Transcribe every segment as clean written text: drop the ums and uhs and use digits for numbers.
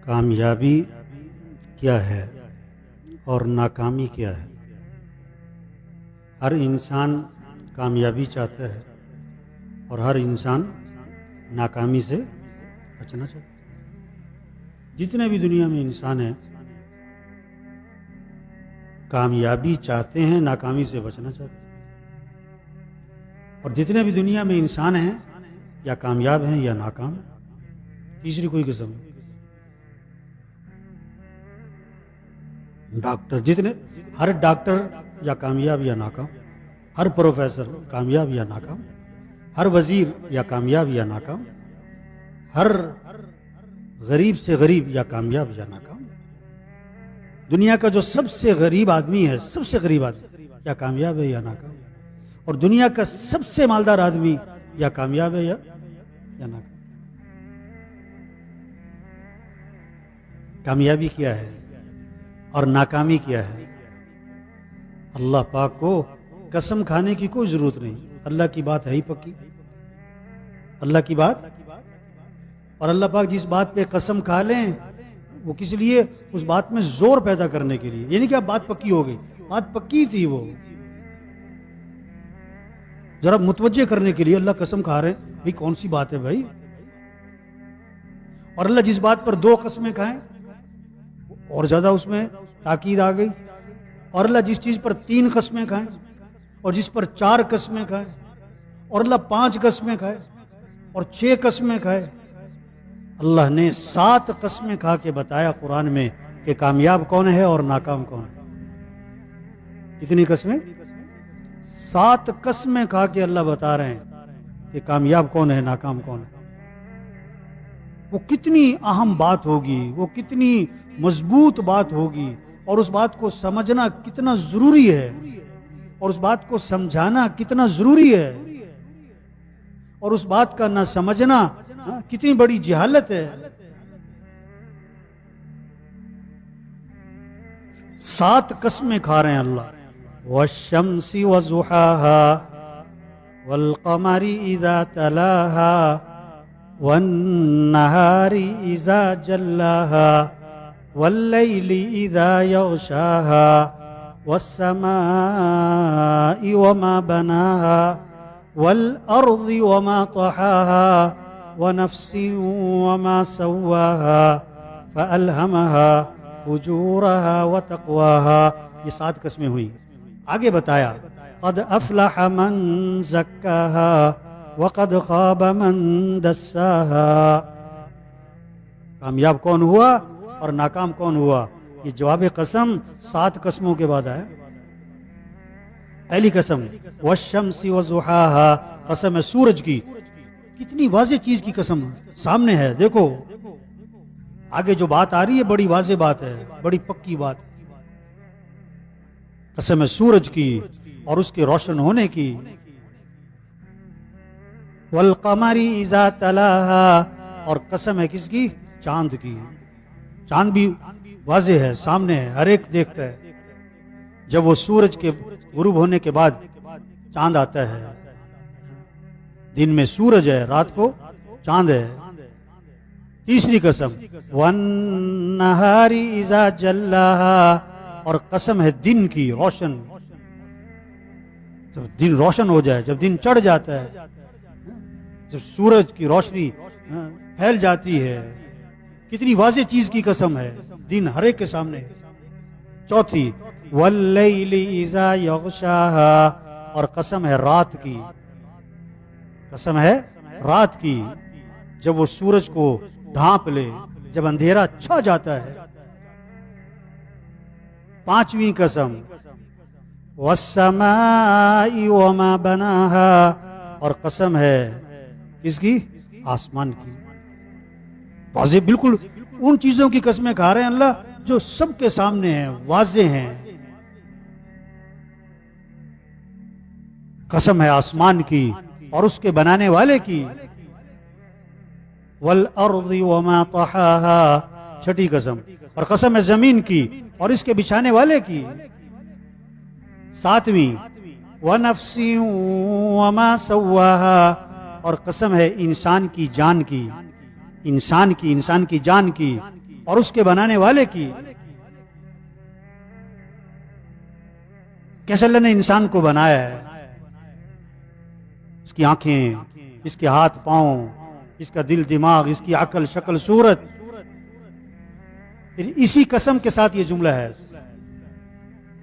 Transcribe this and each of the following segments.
کامیابی کیا ہے اور ناکامی کیا ہے؟ ہر انسان کامیابی چاہتا ہے اور ہر انسان ناکامی سے بچنا چاہتا ہے۔ جتنے بھی دنیا میں انسان ہیں کامیابی چاہتے ہیں، ناکامی سے بچنا چاہتے ہیں، اور جتنے بھی دنیا میں انسان ہیں یا کامیاب ہیں یا ناکام ہیں، تیسری کوئی قسم نہیں۔ ڈاکٹر ہر ڈاکٹر یا کامیاب یا ناکام، ہر پروفیسر کامیاب یا ناکام، ہر وزیر یا کامیاب یا ناکام، ہر غریب سے غریب یا کامیاب یا ناکام۔ دنیا کا جو سب سے غریب آدمی ہے، سب سے غریب آدمی، یا کامیاب ہے یا ناکام، اور دنیا کا سب سے مالدار آدمی یا کامیاب ہے یا ناکام۔ کامیابی کیا ہے اور ناکامی کیا ہے؟ اللہ پاک کو قسم کھانے کی کوئی ضرورت نہیں، اللہ کی بات ہے ہی پکی، اللہ کی بات، اور اللہ پاک جس بات پہ قسم کھا لیں وہ کس لیے؟ اس بات میں زور پیدا کرنے کے لیے، یعنی کہ اب بات پکی ہو گئی، بات پکی تھی، وہ ذرا متوجہ کرنے کے لیے اللہ قسم کھا رہے ہیں، بھئی کون سی بات ہے بھائی؟ اور اللہ جس بات پر 2 قسمیں کھائیں اور زیادہ اس میں تاکید آ گئی، اور اللہ جس چیز پر 3 قسمیں کھائیں اور جس پر 4 قسمیں کھائیں، اور اللہ 5 قسمیں کھائے اور 6 قسمیں کھائے، اللہ نے 7 قسمیں کھا کے بتایا قرآن میں کہ کامیاب کون ہے اور ناکام کون ہے۔ کتنی قسمیں؟ 7 قسمیں کھا کے اللہ بتا رہے ہیں کہ کامیاب کون ہے، ناکام کون ہے۔ وہ کتنی اہم بات ہوگی، وہ کتنی مضبوط بات ہوگی، اور اس بات کو سمجھنا کتنا ضروری ہے، اور اس بات کو سمجھانا کتنا ضروری ہے، اور اس بات کا نہ سمجھنا کتنی بڑی جہالت ہے۔ 7 قسمیں کھا رہے ہیں اللہ، والشمس وضحاها والقمر اذا تلاها والنهار اذا جلاها والليل اذا يغشاها والسماء وما بناها والارض وما طحاها ونفس وما سواها فألهمها فجورها وتقواها۔ یہ 7 قسمیں ہوئی۔ آگے بتایا قد افلح من زکاها وقد خاب من دساها۔ کامیاب کون ہوا اور ناکام کون ہوا؟ یہ جواب قسم 7 قسموں کے بعد آیا۔ پہلی قسم والشمس وضحاها، قسم ہے سورج کی۔ کتنی واضح چیز کی قسم سامنے ہے، دیکھو آگے جو بات آ رہی ہے بڑی واضح بات ہے، بڑی پکی بات ہے۔ قسم ہے سورج کی اور اس کے روشن ہونے کی۔ والقمر اذا تلاها، اور قسم ہے کس کی؟ چاند کی۔ چاند بھی واضح ہے، سامنے ہے، ہر ایک دیکھتا ہے۔ جب وہ سورج کے غروب ہونے کے بعد چاند آتا ہے، دن میں سورج ہے، رات کو چاند ہے۔ تیسری قسم والنہار اذا جلاها، اور قسم ہے دن کی، روشن، جب دن روشن ہو جائے، جب دن چڑھ جاتا ہے، جب سورج کی روشنی پھیل جاتی ہے، کتنی واضح چیز کی قسم ہے، دن ہر ایک کے سامنے۔ چوتھی واللیل اذا یغشاها، اور قسم ہے رات کی، قسم ہے رات کی، جب وہ سورج کو ڈھانپ لے، جب اندھیرا چھا جاتا ہے۔ پانچویں قسم والسماء وما بناها، اور قسم ہے کس کی؟ آسمان کی۔ واضح، بالکل ان چیزوں کی قسمیں کھا رہے ہیں اللہ جو سب کے سامنے ہیں، واضح ہیں۔ قسم ہے آسمان کی اور اس کے بنانے والے کی۔ والارض وما طحاها، چھٹی قسم، اور قسم ہے زمین کی اور اس کے بچھانے والے کی۔ ساتویں وَنَفْسٍ وَمَا سَوَّاهَا، اور قسم ہے انسان کی جان کی، انسان کی جان کی، اور اس کے بنانے والے کی. کیسے اللہ نے انسان کو بنایا ہے، اس کی آنکھیں، اس کے ہاتھ پاؤں، اس کا دل دماغ، اس کی عقل شکل صورت. پھر اسی قسم کے ساتھ یہ جملہ ہے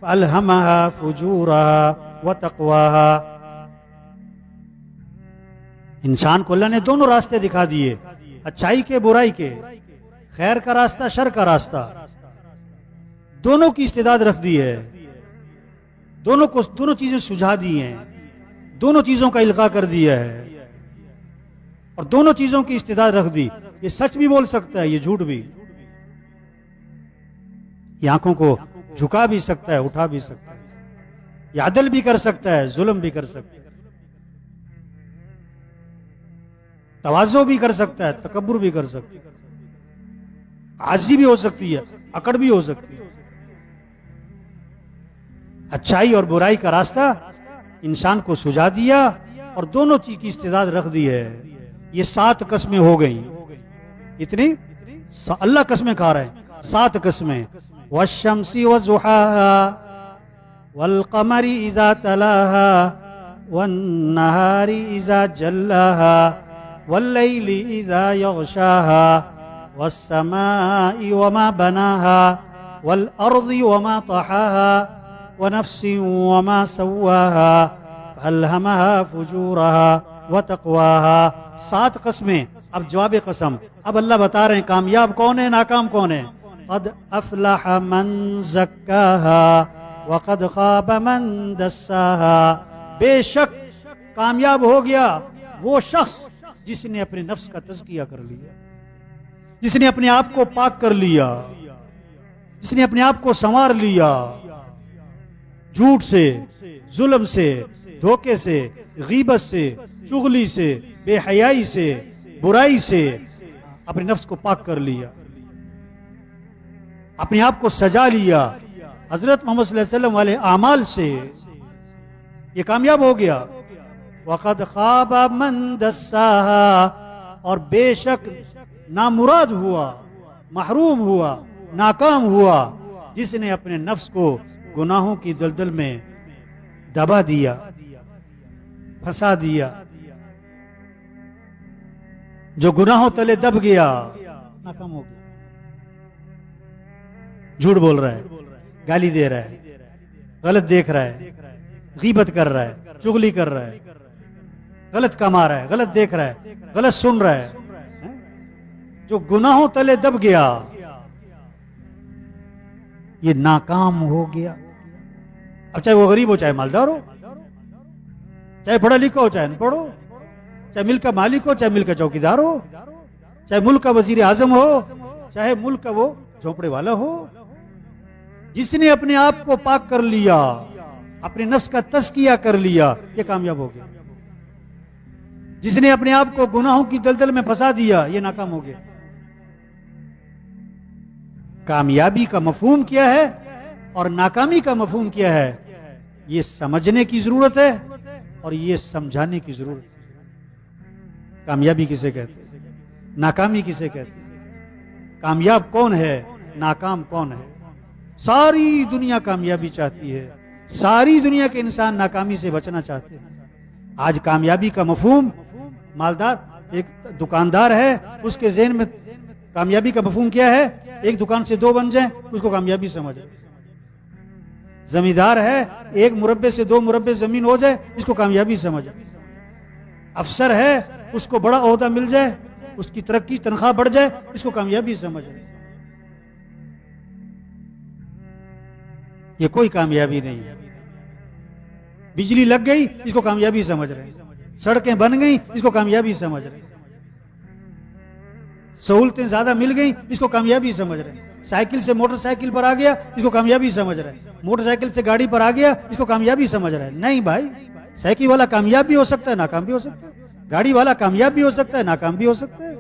فَأَلْهَمَهَا فُجُورَهَا وَتَقْوَاهَا. انسان کو اللہ نے دونوں راستے دکھا دیے، اچھائی کے برائی کے، خیر کا راستہ شر کا راستہ، دونوں کی استعداد رکھ دی ہے، دونوں چیزیں سجھا دی ہیں، دونوں چیزوں کا القاء کر دیا ہے اور دونوں چیزوں کی استعداد رکھ دی. یہ سچ بھی بول سکتا ہے، یہ جھوٹ بھی. یہ آنکھوں کو جھکا بھی سکتا ہے، اٹھا بھی سکتا ہے، یہ عدل بھی کر سکتا ہے، ظلم بھی کر سکتا ہے، تواضع بھی کر سکتا ہے، تکبر بھی کر سکتا ہے، عاجزی بھی ہو سکتی ہے، اکڑ بھی ہو سکتی ہے. اچھائی اور برائی کا راستہ انسان کو سجھا دیا اور دونوں چیز کی استعداد رکھ دی ہے. یہ 7 قسمیں ہو گئیں. اتنی اللہ قسمیں کھا رہے ہیں، 7 قسمیں. والشمس وضحاها والقمر اذا تلاها والنهار اذا جلاها والليل اذا يغشاها والسماء وما بناها والارض وما طحاها ونفس وما سواها فألهمها فجورها وتقواها. 7 قسمیں. اب جواب قسم. اب اللہ بتا رہے ہیں کامیاب کون ہے، ناکام کون ہے. قد افلح من زکاها وقد خاب من دساها. بے شک کامیاب ہو گیا وہ شخص جس نے اپنے نفس کا تزکیہ کر لیا، جس نے اپنے آپ کو پاک کر لیا، جس نے اپنے آپ کو سنوار لیا، جھوٹ سے، ظلم سے، دھوکے سے، غیبت سے، چغلی سے، بے حیائی سے، برائی سے اپنے نفس کو پاک کر لیا، اپنے آپ کو سجا لیا حضرت محمد صلی اللہ علیہ وسلم والے اعمال سے. یہ کامیاب ہو گیا. وقد خاب من دساها. اور بے شک نامراد ہوا، محروم ہوا، ناکام ہوا جس نے اپنے نفس کو گناہوں کی دلدل میں دبا دیا، پھنسا دیا. جو گناہوں تلے دب گیا ناکام ہو گیا. جھوٹ بول رہا ہے، گالی دے رہا ہے، غلط دیکھ رہا ہے، غیبت کر رہا ہے، چغلی کر رہا ہے، غلط کما رہا ہے، غلط دیکھ رہا ہے، غلط سن رہا ہے. جو گناہوں تلے دب گیا یہ ناکام ہو گیا. اب چاہے وہ غریب ہو، چاہے مالدار ہو، چاہے پڑھا لکھا ہو، چاہے ان پڑھ ہو، چاہے ملک کا مالک ہو، چاہے ملک کا چوکیدار ہو، چاہے ملک کا وزیر اعظم ہو، چاہے ملک کا وہ جھونپڑے والا ہو. جس نے اپنے آپ کو پاک کر لیا، اپنے نفس کا تزکیہ کر لیا، یہ کامیاب ہو گیا. جس نے اپنے آپ کو گناہوں کی دلدل میں پھنسا دیا یہ ناکام ہو گیا. کامیابی کا مفہوم کیا ہے اور ناکامی کا مفہوم کیا ہے، یہ سمجھنے کی ضرورت ہے اور یہ سمجھانے کی ضرورت ہے. کامیابی کسے کہتے ہیں، ناکامی کسے کہتے ہیں، کامیاب کون ہے، ناکام کون ہے. ساری دنیا کامیابی چاہتی ہے، ساری دنیا کے انسان ناکامی سے بچنا چاہتے ہیں. آج کامیابی کا مفہوم، مالدار ایک دکاندار ہے، اس کے ذہن میں کامیابی کا مفہوم کیا ہے، ایک دکان سے 2 بن جائیں اس کو کامیابی سمجھ. زمیندار ہے، 1 مربع سے 2 مربع زمین ہو جائے اس کو کامیابی سمجھ. افسر ہے، اس کو بڑا عہدہ مل جائے، اس کی ترقی تنخواہ بڑھ جائے اس کو کامیابی سمجھ. یہ کوئی کامیابی نہیں ہے. بجلی لگ گئی اس کو کامیابی سمجھ رہے ہیں، سڑکیں بن گئی اس کو کامیابی سمجھ رہے ہیں، سہولتیں زیادہ مل گئی اس کو کامیابی سمجھ رہے ہیں، سائیکل سے موٹر سائیکل پر آ گیا اس کو کامیابی سمجھ رہے ہیں، موٹر سائیکل سے گاڑی پر آ گیا اس کو کامیابی سمجھ رہے ہیں. نہیں بھائی، سائیکل والا کامیاب بھی ہو سکتا ہے، ناکام بھی ہو سکتا ہے. گاڑی والا کامیاب بھی ہو سکتا ہے، ناکام بھی ہو سکتا ہے.